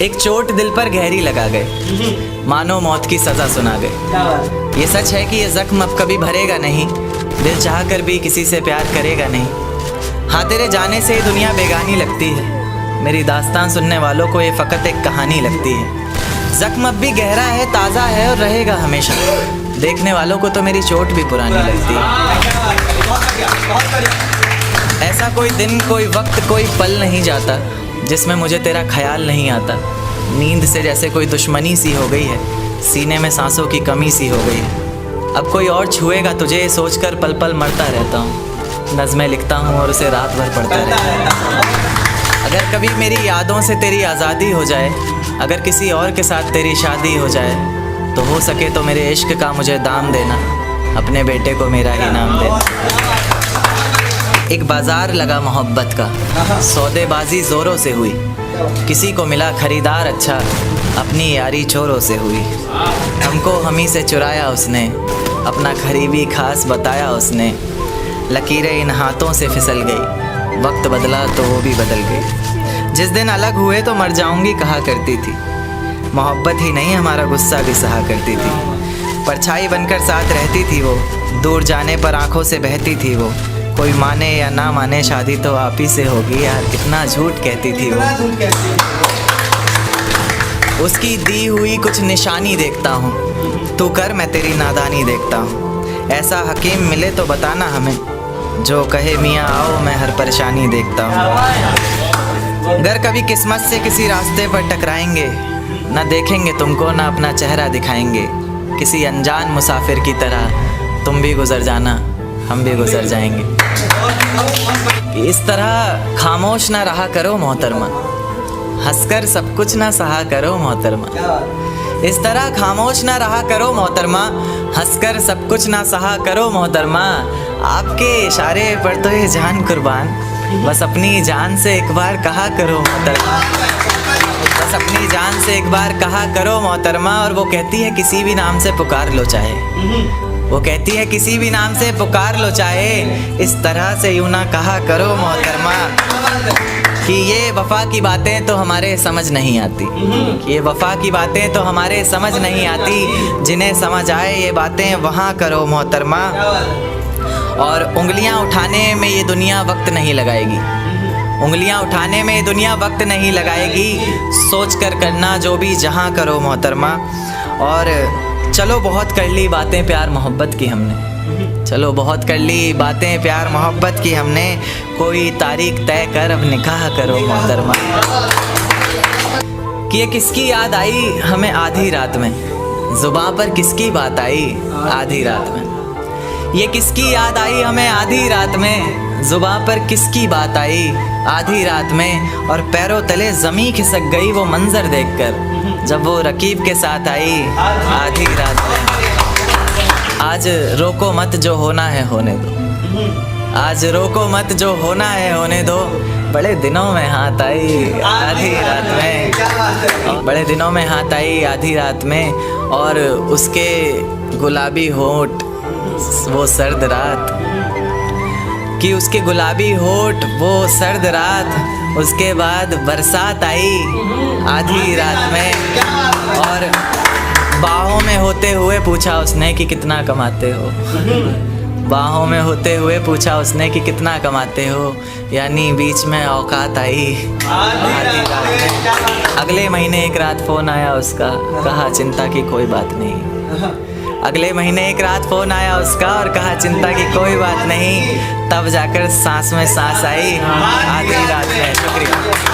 एक चोट दिल पर गहरी लगा गए, मानो मौत की सज़ा सुना गए। ये सच है कि ये ज़ख्म अब कभी भरेगा नहीं, दिल चाह कर भी किसी से प्यार करेगा नहीं। हाँ, तेरे जाने से ये दुनिया बेगानी लगती है, मेरी दास्तान सुनने वालों को ये फ़कत एक कहानी लगती है। ज़ख्म अब भी गहरा है, ताज़ा है और रहेगा हमेशा, देखने वालों को तो मेरी चोट भी पुरानी लगती है। ऐसा कोई दिन, कोई वक्त, कोई पल नहीं जाता जिसमें मुझे तेरा ख्याल नहीं आता। नींद से जैसे कोई दुश्मनी सी हो गई है, सीने में सांसों की कमी सी हो गई है। अब कोई और छुएगा तुझे ये सोचकर पल पल मरता रहता हूँ। नज़में लिखता हूँ और उसे रात भर पढ़ता रहता हूँ। अगर कभी मेरी यादों से तेरी आज़ादी हो जाए, अगर किसी और के साथ तेरी शादी हो जाए, तो हो सके तो मेरे इश्क का मुझे दाम देना, अपने बेटे को मेरा ही नाम देना। एक बाज़ार लगा मोहब्बत का, सौदेबाजी ज़ोरों से हुई, किसी को मिला ख़रीदार अच्छा, अपनी यारी चोरों से हुई। हमको हमी से चुराया उसने, अपना करीबी खास बताया उसने। लकीरें इन हाथों से फिसल गई, वक्त बदला तो वो भी बदल गई। जिस दिन अलग हुए तो मर जाऊंगी कहा करती थी, मोहब्बत ही नहीं हमारा गुस्सा भी सहा करती थी। परछाई बनकर साथ रहती थी वो, दूर जाने पर आंखों से बहती थी वो। कोई माने या ना माने शादी तो आप ही से होगी यार, कितना झूठ कहती थी वो। उसकी दी हुई कुछ निशानी देखता हूँ, तू कर मैं तेरी नादानी देखता हूँ। ऐसा हकीम मिले तो बताना हमें, जो कहे मियाँ आओ मैं हर परेशानी देखता हूँ। अगर कभी किस्मत से किसी रास्ते पर टकराएंगे, ना देखेंगे तुमको ना अपना चेहरा दिखाएंगे। किसी अनजान मुसाफिर की तरह तुम भी गुजर जाना, हम भी गुजर जाएंगे। इस तरह खामोश ना रहा करो मोहतरमा, हंसकर सब कुछ ना सहा करो मोहतरमा। इस तरह खामोश ना रहा करो मोहतरमा, हंसकर सब कुछ ना सहा करो मोहतरमा। आपके इशारे पर तो ये जान कुर्बान, बस अपनी जान से एक बार कहा करो मोहतरमा, बस अपनी जान से एक बार कहा करो मोहतरमा। और वो कहती है किसी भी नाम से पुकार लो चाहे, वो कहती है किसी भी नाम से पुकार लो चाहे, इस तरह से यूं ना कहा करो मोहतरमा कि ये वफ़ा की बातें तो हमारे समझ नहीं आती, कि ये वफ़ा की बातें तो हमारे समझ नहीं आती। जिन्हें समझ आए ये बातें वहाँ करो मोहतरमा। और उंगलियाँ उठाने में ये दुनिया वक्त नहीं लगाएगी, उंगलियाँ उठाने में ये दुनिया वक्त नहीं लगाएगी। सोच कर करना जो भी जहाँ करो मोहतरमा। और चलो बहुत कर ली बातें प्यार मोहब्बत की हमने, चलो बहुत कर ली बातें प्यार मोहब्बत की हमने। कोई तारीख तय कर अब निकाह करो मोहतरमा। कि ये किसकी याद आई हमें आधी रात में, ज़ुबां पर किसकी बात आई आधी रात में। ये किसकी याद आई हमें आधी रात में, ज़ुबां पर किसकी बात आई आधी रात में। और पैरों तले ज़मीं खिसक गई वो मंज़र देखकर, जब वो रकीब के साथ आई आधी रात में। आज रोको मत जो होना है होने दो, आज रोको मत जो होना है होने दो। बड़े दिनों में हाथ आई आधी रात में, बड़े दिनों में हाथ आई आधी रात में। और उसके गुलाबी होंठ वो सर्द रात, कि उसके गुलाबी होठ वो सर्द रात। उसके बाद बरसात आई आधी रात में, और बाहों में होते हुए पूछा उसने कि कितना कमाते हो, बाहों में होते हुए पूछा उसने कि कितना कमाते हो। यानी बीच में औकात आई आधी रात में। अगले महीने एक रात फ़ोन आया उसका, कहा चिंता की कोई बात नहीं। अगले महीने एक रात फ़ोन आया उसका और कहा चिंता की कोई बात नहीं। तब जाकर सांस में सांस आई आधी रात में। शुक्रिया।